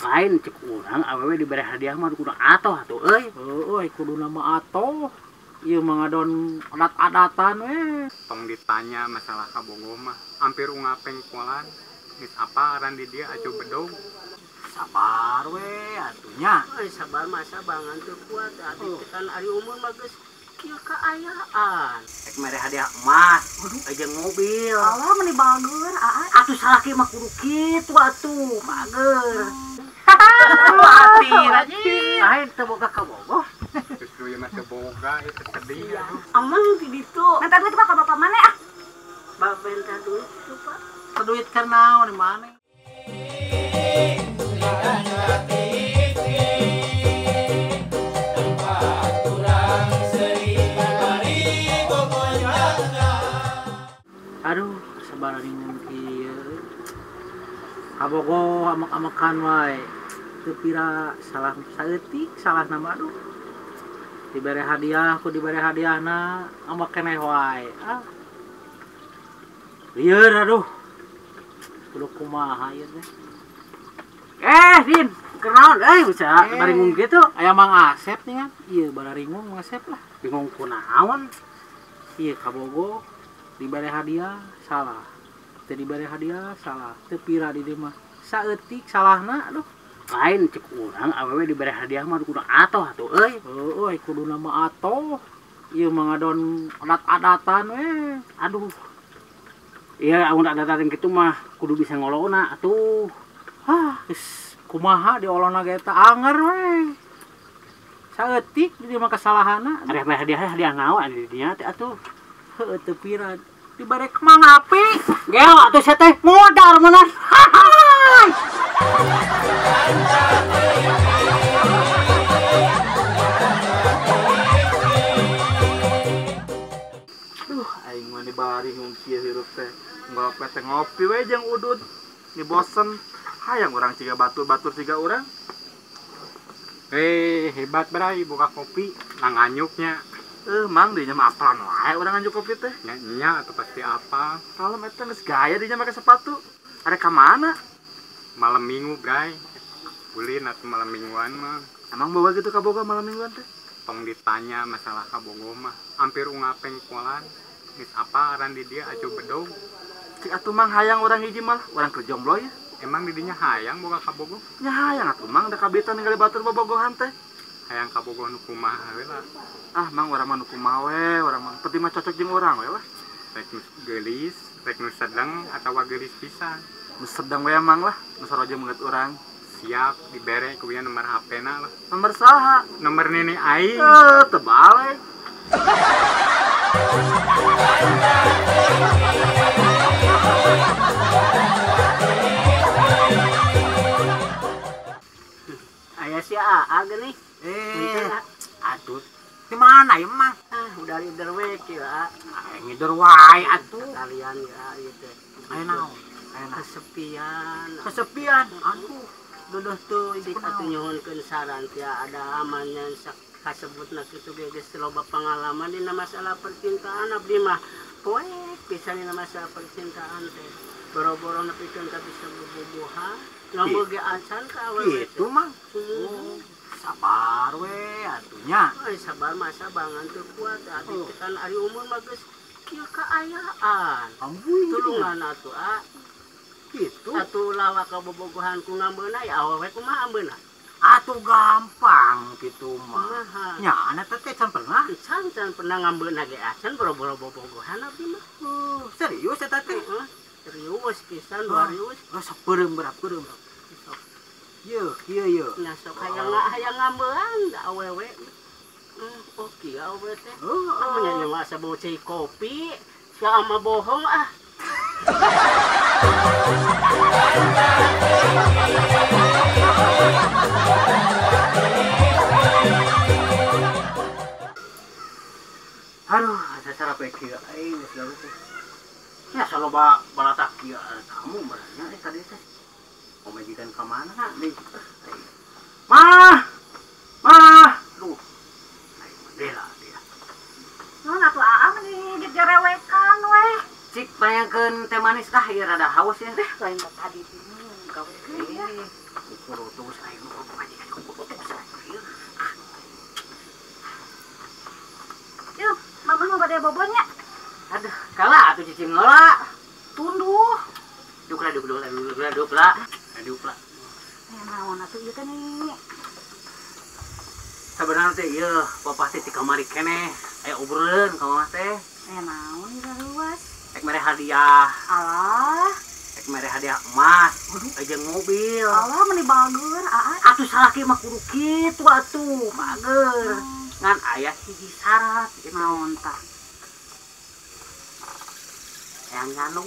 lain cek urang awewe diberi hadiah mah kudu atuh euy kudu nama atuh ieu mah ngadon adat-adatan we tong ditanya masalah kabogo mah hampir ungapeng kualan geus apa aran di dia acu bedog. sabar we atunya sabar masa bangan teu kuat atuh kan ari umur mah geus kieu kaayaan rek mere hadiah emas jeung mobil Allah meni bager atuh salaki mah kudu kitu atuh bager mati anjing lain teu boga kabogo Justru yang masih boga itu sedih. amang di ditu minta duit mah ka bapak mana ah babenta duit tuh Pak duit karena di mana aduh sabar ringan kieu kabogo amak-amakan wae teu pira salah saeutik salah nama aduh dibere hadiah ku dibere hadiahna amak keneh wae lieur aduh kudu kumaha ieu teh Din kenaon bisa baringung gitu aya Mang Asep nih kan ieu bararingung Mang Asep lah bingung kunaon ieu kabogo diberi hadiah salah teu diberi hadiah salah teu pira di dieu mah saeutik salahna aduh lain cek urang awewe diberi hadiah mah kudu atuh euy kudu nama atuh ieu mah ngadon adat-adatan we aduh iya amun adat-adatan kitu mah kudu bisa ngolona atuh geus kumaha diolona ge teh anger we saeutik di dieu mah kasalahanna ada hadiah naon di dinya teh atuh heuh teu pira dibere Mang Api geo atuh saya teh modal meunang aing mah dibari ngungsi hirup teh ngopi teh ngopi we jeung udud ni bosen hayang urang ciga batur-batur ciga urang Hebat bray buka kopi nanganyuknya mang dinya mah apalan wae urang nganjuk kopi teh nya atau pasti apa kalem eta geus gaya dinya make sepatu are ka mana malam minggu bray ulin atau malam mingguan mah emang bawa gitu kaboga malam mingguan teh tong ditanya masalah kabogo mah hampir ungapeng kualan geus apa aran di dia acu bedog cik atuh mang hayang urang hiji malah urang keur jomblo ya emang di dinya hayang boga kabogo nya hayang atuh mang da kabitan ningali batur bobogohan teh hayang kabogo nu kumaha we lah mang urang mah nu kumaha we urang mah penting mah cocok jeung urang we lah rek nu geulis rek nu sedeng atawa geulis pisan nu sedang we mang lah nu saroja meungeut urang siap dibere ku ieu nomor HP-na lah nomor saha nomor nini aing teu balik aya si Aa geuning aduh di mana ya Mang udah lider we kieu ngider wae atuh kalian ya ieu teh aya naon kesepian aduh duduh tuh dik atuh nyuhunkeun saran teh ada amannya kasebutna kitu ge geus loba pengalaman dina masalah percintaan abdi mah poek pisan dina masalah percintaan teh boro-boro nepikeun ka bisa bobogohan ngombe ge acan ka awewe itu Mang sabar we atunya sabar masa bangan teu kuat atuh kan ari umur mah geus kieu kaayaan tulungan atuh gitu atuh lawa ka bobogohan ku ngambeuna ya awewe kumaha ambeuna atuh gampang gitu mah nya ana teh can pernah can pernah ngambeuna ge acan boro-boro bobogohan abdi mah serius eta teh serius pisan serius sapereum berapeureum Iya. Nah sok hayang ngambean da awewe. Oh kieu awewe teh. Nya masa bocei kopi, sama bohong Aduh, asa sarape kieu geus gawe teh. Ya saloba balatak kieu kamu beranya tadi teh. Majikan ke mana nih? Mah! Duh. Bela dia. Naon atuh Aa meni dijerewekan we. Cik bayangkeun teh manis ieu rada haus ya teh. Lain tadi gawe. kurutus ayo majikan kurutus ayo. Yuk, mama mau pada bobonnya. Aduh, kalah atuh cicing ngola. Tunduh. Duk lah. Naon atuh ieu teh nih? Sebenarnya teh ieu papa teh ti kamari keneh. Aya obroleun ka mama teh. Naon ieu luas? Ek mere hadiah. Alah, Ek mere hadiah emas. Jeung mobil. alah meni bager, Atuh salaki mah kudu kitu atuh, bager. Ngan aya hiji syarat naon tah? yang ngandung.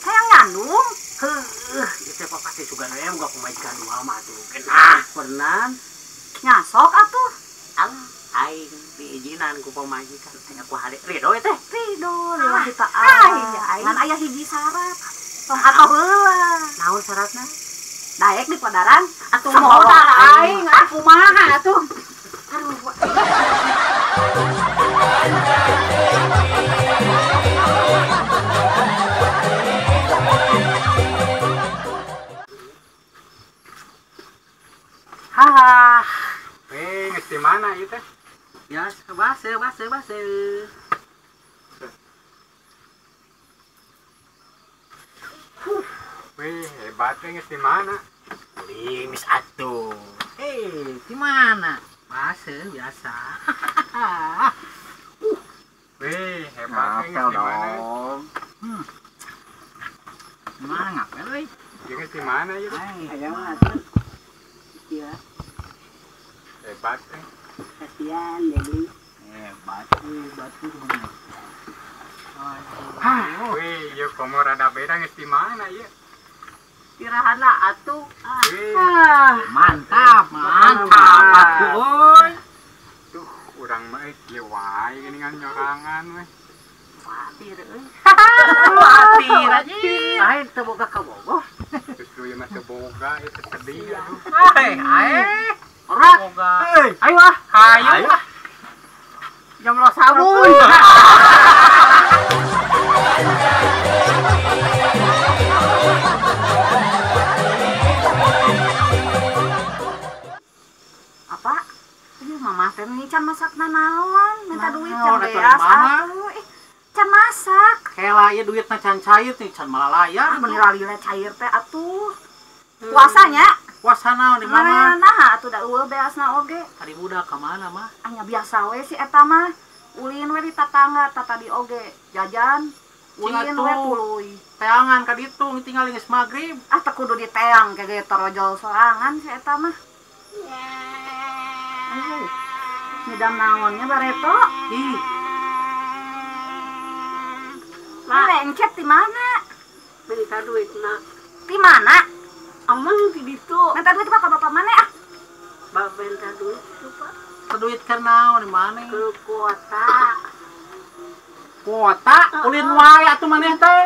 Hayang ngandung? Heuh, ieu teh papa teh sugan we boga pamajikan dua mah atuh. Kenah, pernah. Nyasok atuh. Alah, aing diizinan ku pamajikan teh aku hade ridho teh. Ridho lillahi ta'ala. Ngan aya hiji syarat. Tong atuh heula. Naon syaratna? Daek di padaran Atuh modal moal aing, aku kumaha atuh. Haha. Geus di mana ieu teh? Ya, base. Wih, hebat geus di mana? Di Miss Atuh. Di mana? Base biasa. Wih, hebat geus Ngapel di mana? dong. Mana ngapel euy? Geus di mana ieu? Hayang atuh. Iya, Hebat teh. kasihan jadi. Hebat tuh bener. Wih, ieu komo rada beda geus di mana ieu? Tirahana atuh. Wih, Mantap atuh euy. tuh urang mah ieu wae geuningan nyorangan weh. Patir euy. Patir aja. Lain teu boga kabogoh. Justru ieu mah teu boga, ieu teh sedih aduh. Ora. Ayo ah. Ayo ah. Jam lo sabun. Apa? Ini mama teh nih can masak nanaon, minta duit Naon, can atuh beas mama? atuh. Can masak. Kela ieu duitna can cair nih can malalayar. Bener lila cair teh atuh. Puasanya, Puasana di mama. nah atuh da eueuh beasna oge. Tadi budak ka mana mah? Anya biasa we si eta mah. Ulin we di tatangga, tadi oge jajan. Ulin Atuh. we tuluy. Teangan ka ditu tinggal geus magrib. Ah teu kudu diteang kege torojol sorangan si eta mah. Ngidam naonnya bareto? Ih, Lengcet di mana? Minta duitna. Di mana? Amang di ditu. Minta duit mah ka bapak mana ah? Babenta duit itu, Pak. duit keur naon di mana? Ke kuota. Kuota ulin wae atuh maneh teh.